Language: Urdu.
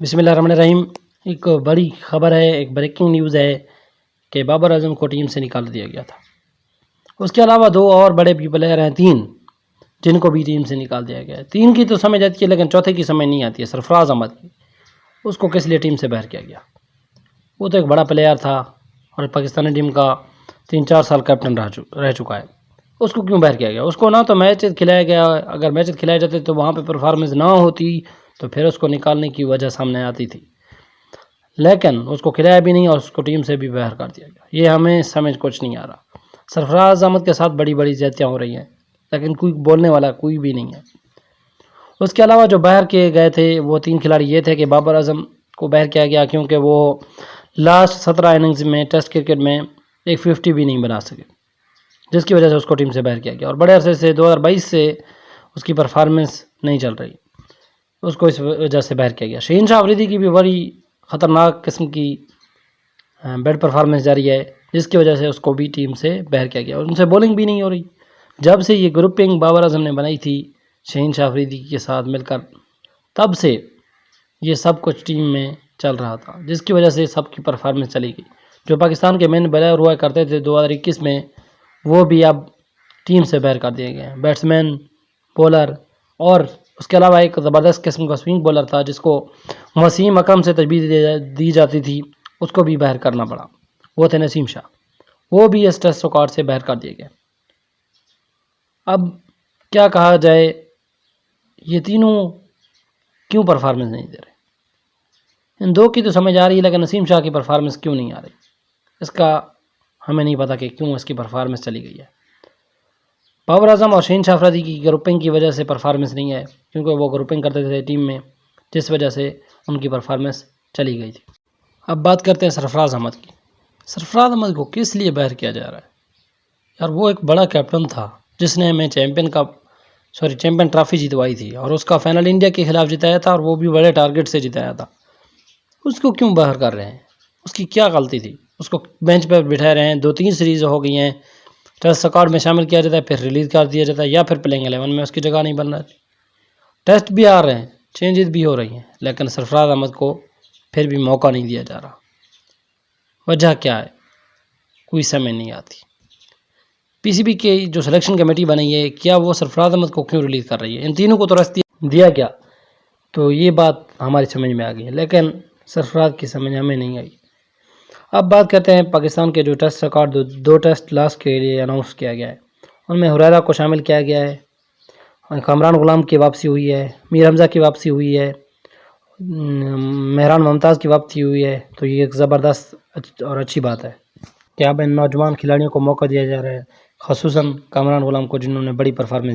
بسم اللہ الرحمن الرحیم۔ ایک بڑی خبر ہے، ایک بریکنگ نیوز ہے کہ بابر اعظم کو ٹیم سے نکال دیا گیا تھا۔ اس کے علاوہ دو اور بڑے پلیئر ہیں، تین، جن کو بھی ٹیم سے نکال دیا گیا ہے۔ تین کی تو سمجھ آتی ہے لیکن چوتھے کی سمجھ نہیں آتی ہے، سرفراز احمد کی۔ اس کو کس لیے ٹیم سے باہر کیا گیا؟ وہ تو ایک بڑا پلیئر تھا اور پاکستانی ٹیم کا 3-4 سال کیپٹن رہ چکا ہے۔ اس کو کیوں باہر کیا گیا؟ اس کو نہ تو میچ کھلایا گیا، اگر میچ کھلائے جاتے تو وہاں پہ پرفارمنس نہ ہوتی تو پھر اس کو نکالنے کی وجہ سامنے آتی تھی، لیکن اس کو کھلایا بھی نہیں اور اس کو ٹیم سے بھی باہر کر دیا گیا۔ یہ ہمیں سمجھ کچھ نہیں آ رہا۔ سرفراز احمد کے ساتھ بڑی بڑی زیادتیاں ہو رہی ہیں لیکن کوئی بولنے والا کوئی بھی نہیں ہے۔ اس کے علاوہ جو باہر کیے گئے تھے وہ 3 کھلاڑی یہ تھے کہ بابر اعظم کو باہر کیا گیا کیونکہ وہ لاسٹ 17 اننگز میں ٹیسٹ کرکٹ میں ایک 50 بھی نہیں بنا سکے، جس کی وجہ سے اس کو ٹیم سے باہر کیا گیا، اور بڑے عرصے سے 2022 سے اس کی پرفارمنس نہیں چل رہی، اس کو اس وجہ سے باہر کیا گیا۔ شہین شاہ افریدی کی بھی بڑی خطرناک قسم کی بیڈ پرفارمنس جاری ہے، جس کی وجہ سے اس کو بھی ٹیم سے باہر کیا گیا، اور ان سے بولنگ بھی نہیں ہو رہی۔ جب سے یہ گروپنگ بابر اعظم نے بنائی تھی شہین شاہ افریدی کے ساتھ مل کر، تب سے یہ سب کچھ ٹیم میں چل رہا تھا، جس کی وجہ سے سب کی پرفارمنس چلی گئی۔ جو پاکستان کے مین بولر ہوا کرتے تھے 2021 میں، وہ بھی اب ٹیم سے باہر کر دیے گئے ہیں، بیٹسمین، بولر، اور اس کے علاوہ ایک زبردست قسم کا سوئنگ بولر تھا جس کو وسیم اکرم سے تجویز دی جاتی تھی، اس کو بھی باہر کرنا پڑا، وہ تھے نسیم شاہ، وہ بھی اس ٹیسٹ اسکواڈ سے باہر کر دیے گئے۔ اب کیا کہا جائے، یہ تینوں کیوں پرفارمنس نہیں دے رہے؟ ان دو کی تو سمجھ آ رہی ہے لیکن نسیم شاہ کی پرفارمنس کیوں نہیں آ رہی؟ اس کا ہمیں نہیں پتا کہ کیوں اس کی پرفارمنس چلی گئی ہے۔ بابر اعظم اور شہین شاہ افریدی کی گروپنگ کی وجہ سے پرفارمنس نہیں ہے، کیونکہ وہ گروپنگ کرتے تھے ٹیم میں، جس وجہ سے ان کی پرفارمنس چلی گئی تھی۔ اب بات کرتے ہیں سرفراز احمد کی۔ سرفراز احمد کو کس لیے باہر کیا جا رہا ہے؟ یار وہ ایک بڑا کیپٹن تھا جس نے ہمیں چیمپئن ٹرافی جتوائی تھی، اور اس کا فائنل انڈیا کے خلاف جتایا تھا، اور وہ بھی بڑے ٹارگٹ سے جتایا تھا۔ اس کو کیوں باہر کر رہے ہیں؟ اس کی کیا غلطی تھی؟ اس کو بینچ پہ بٹھائے رہے ہیں، 2-3 سیریز ہو گئی ہیں، ٹیسٹ اسکواڈ میں شامل کیا جاتا ہے، پھر ریلیز کر دیا جاتا ہے، یا پھر پلینگ 11 میں اس کی جگہ نہیں بن رہا۔ ٹیسٹ بھی آ رہے ہیں، چینجز بھی ہو رہی ہیں، لیکن سرفراز احمد کو پھر بھی موقع نہیں دیا جا رہا۔ وجہ کیا ہے؟ کوئی سمجھ نہیں آتی۔ پی سی بی کی جو سلیکشن کمیٹی بنی ہے، کیا وہ سرفراز احمد کو کیوں ریلیز کر رہی ہے؟ ان تینوں کو تو ریسٹ دیا گیا، تو یہ بات ہماری سمجھ میں آ گئی ہے، لیکن سرفراز کی سمجھ ہمیں نہیں آئی۔ اب بات کرتے ہیں پاکستان کے جو ٹیسٹ ریکارڈ 2 ٹیسٹ لاسٹ کے لیے اناؤنس کیا گیا ہے، ان میں ہریرہ کو شامل کیا گیا ہے، کامران غلام کی واپسی ہوئی ہے، میر حمزہ کی واپسی ہوئی ہے، مہران ممتاز کی واپسی ہوئی ہے، تو یہ ایک زبردست اور اچھی بات ہے کہ اب ان نوجوان کھلاڑیوں کو موقع دیا جا رہا ہے، خصوصاً کامران غلام کو، جنہوں نے بڑی پرفارمنس دی۔